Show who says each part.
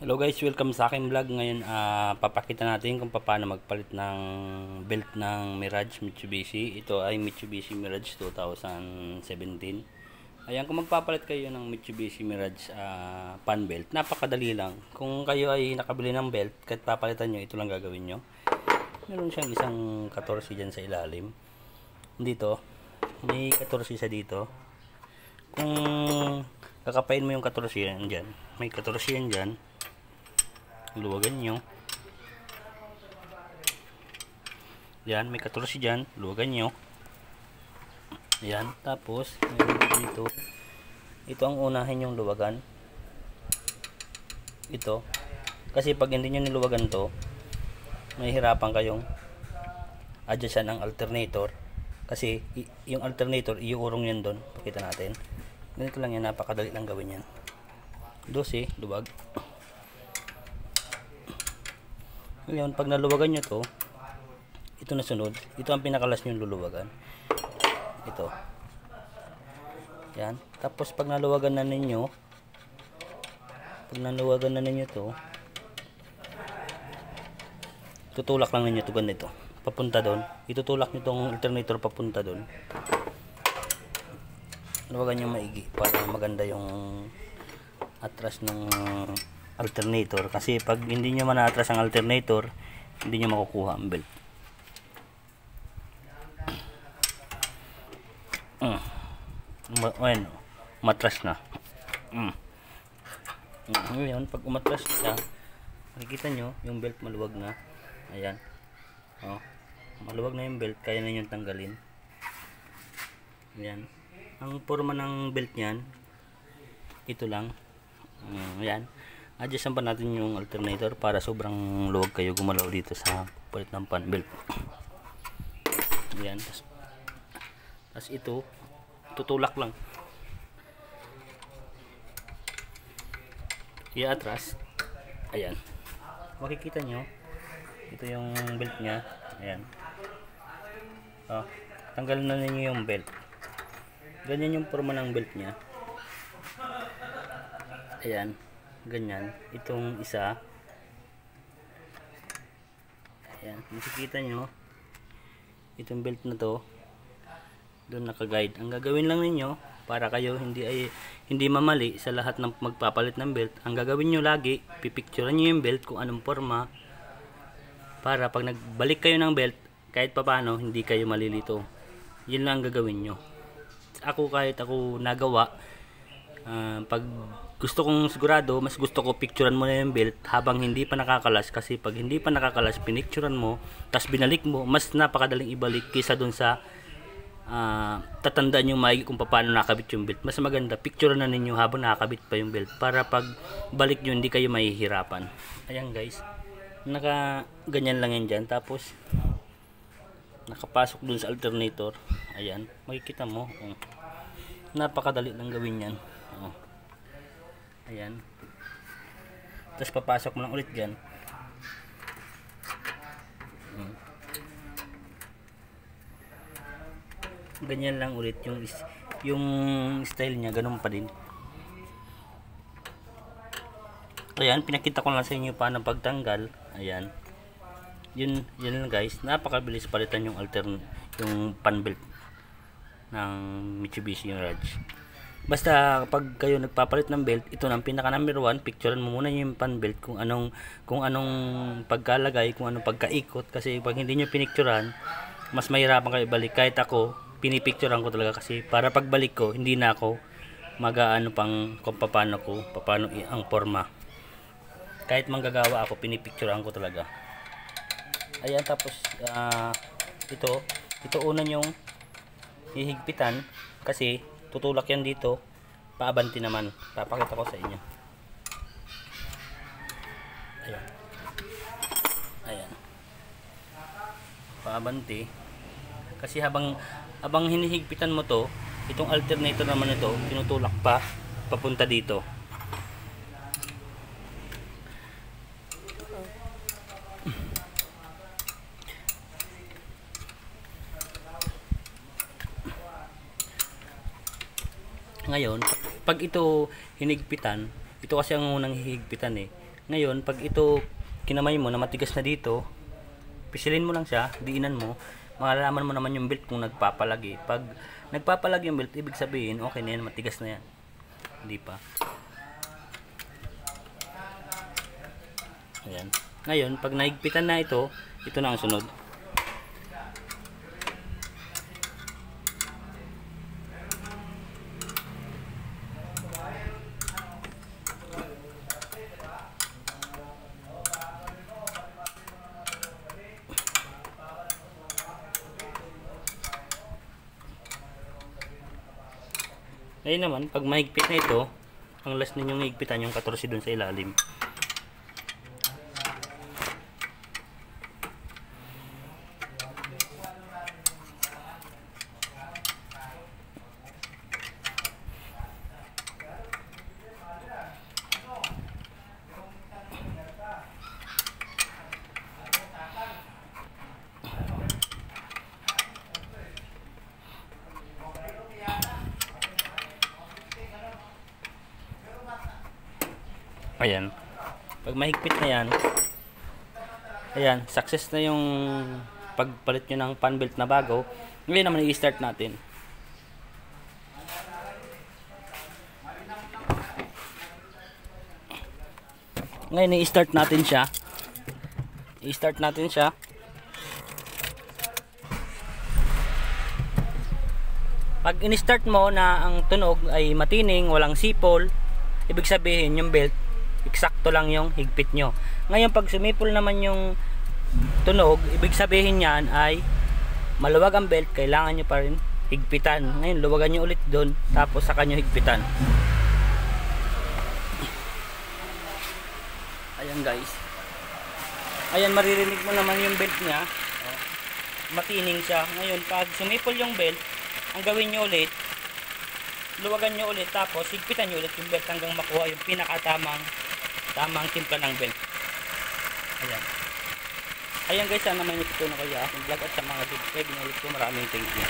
Speaker 1: Hello guys, welcome sa aking vlog. Ngayon papakita natin kung paano magpalit ng belt ng Mirage Mitsubishi. Ito ay Mitsubishi Mirage 2017. Ayan, kung magpapalit kayo ng Mitsubishi Mirage pan belt, napakadali lang. Kung kayo ay nakabili ng belt, kahit papalitan nyo, ito lang gagawin nyo. Meron siyang isang 14 dyan sa ilalim. Dito, may 14 sa dito. Kung kakapain mo yung 14 yan dyan, may 14 yan dyan, luwagan nyo. Yan, may 14 dyan, luwagan nyo. Yan, tapos meron dito. Ito ang unahin yung luwagan. Ito. Kasi pag hindi nyo niluwagan to, may hirapan kayong adjustan ang alternator. Kasi yung alternator, iuurong yan doon. Pakita natin. Ganito lang yan, napakadali lang gawin yan. 12, luwag. Ngayon, pag naluwagan nyo to, ito na sunod. Ito ang pinakalas nyo luluwagan. Ito. Yan. Tapos pag naluwagan na ninyo, to, tutulak lang ninyo to ganito. Papunta doon. Itutulak nyo tong alternator papunta doon. Luwagan nyo maigi para maganda yung atras ng alternator, kasi pag hindi nyo man-atras ang alternator, hindi nyo makukuha ang belt. Bueno, matras na. Ngayon, pag umatras siya, makikita nyo yung belt maluwag na. Ayan. Maluwag na yung belt, kaya na nyo tanggalin. Ayan. Ang forma ng belt nyan, ito lang. Ayan. Adjustan pa natin yung alternator para sobrang luwag kayo gumalaw dito sa palit ng pan belt. Ayan. Tapos ito, tutulak lang. Iatras. Ayan. Makikita nyo, ito yung belt nya. Ayan. Tanggal na ninyo yung belt. Ganyan yung forma ng belt nya. Ayan. Ganyan. Itong isa. Ayan. Makikita nyo, itong belt na to, doon naka-guide. Ang gagawin lang ninyo, para kayo hindi mamali sa lahat ng magpapalit ng belt, ang gagawin nyo lagi, pipicturean nyo yung belt kung anong forma, para pag nagbalik kayo ng belt, kahit papano, hindi kayo malilito. Yun lang ang gagawin nyo. Kahit ako nagawa, pag gusto kong sigurado, mas gusto ko picturean mo na yung belt habang hindi pa nakakalas, kasi pag hindi pa nakakalas, pinicturean mo, tapos binalik mo, mas napakadaling ibalik kaysa dun sa tatandaan yung maigi kung paano nakabit yung belt. Mas maganda, picturean na ninyo habang nakakabit pa yung belt, para pag balik nyo, hindi kayo mahihirapan. Ayan guys, ganyan lang yan dyan. Tapos nakapasok dun sa alternator. Ayan, makikita mo, napakadali lang gawin yan. Ayan. Tapos papasok mo lang ulit dyan. Ganyan lang ulit yung style niya, ganun pa din. Ayan, pinakita ko lang sa inyo paano pagtanggal. Ayan. Yun lang guys. Napakabilis palitan yung pan belt ng Mitsubishi Mirage. Basta kapag kayo nagpapalit ng belt, ito na ang pinaka number 1, picturean mo muna yung pan belt kung anong pagkalagay, kung anong pagkaikot, kasi pag hindi niyo pinicturean, mas mahirapan kayo balik. Kahit ako, pinipicturean ko talaga, kasi para pagbalik ko, hindi na ako mag-aano pang kung paano ang forma. Kahit manggagawa ako, pinipicturean ko talaga. Ayan, tapos ito una yung hihigpitan, kasi tutulak yan dito, paabanti naman. Papakita ko sa inyo. Ayan. Ayan. Paabanti. Kasi habang hinihigpitan mo to, itong alternator naman ito, tinutulak pa papunta dito. Ngayon, pag ito hinigpitan, ito kasi ang unang hihigpitan Ngayon, pag ito kinamay mo na matigas na dito, pisilin mo lang siya, diinan mo, malalaman mo naman yung belt kung nagpapalagi. Pag nagpapalag yung belt, ibig sabihin, okay na yan, matigas na yan. Hindi pa. Ayan. Ngayon, pag naigpitan na ito na ang sunod. Ngayon naman, pag mahigpit na ito, ang last ninyong higpitan yung 14 dun sa ilalim. Ayan. Pag mahigpit na yan, ayan, success na yung pagpalit nyo ng fan belt na bago. Ngayon naman i-start natin. Ngayon i-start natin siya. I-start natin siya. Pag in-start mo na ang tunog ay matining, walang sipol, ibig sabihin yung belt eksakto lang yung higpit nyo. Ngayon pag sumipol naman yung tunog, ibig sabihin yan ay maluwag ang belt, kailangan nyo pa rin higpitan. Ngayon luwagan nyo ulit doon, tapos saka nyo higpitan. Ayan guys, ayan, maririnig mo naman yung belt nya, matining siya. Ngayon pag sumipol yung belt, ang gawin nyo ulit, luwagan nyo ulit, tapos higpitan nyo ulit yung belt hanggang makuha yung pinakatamang timpla ng belt. Ayan. Ayan guys, sana may natutunan kayo aking vlog at sa mga subscribe. Inulit ko, maraming thank you.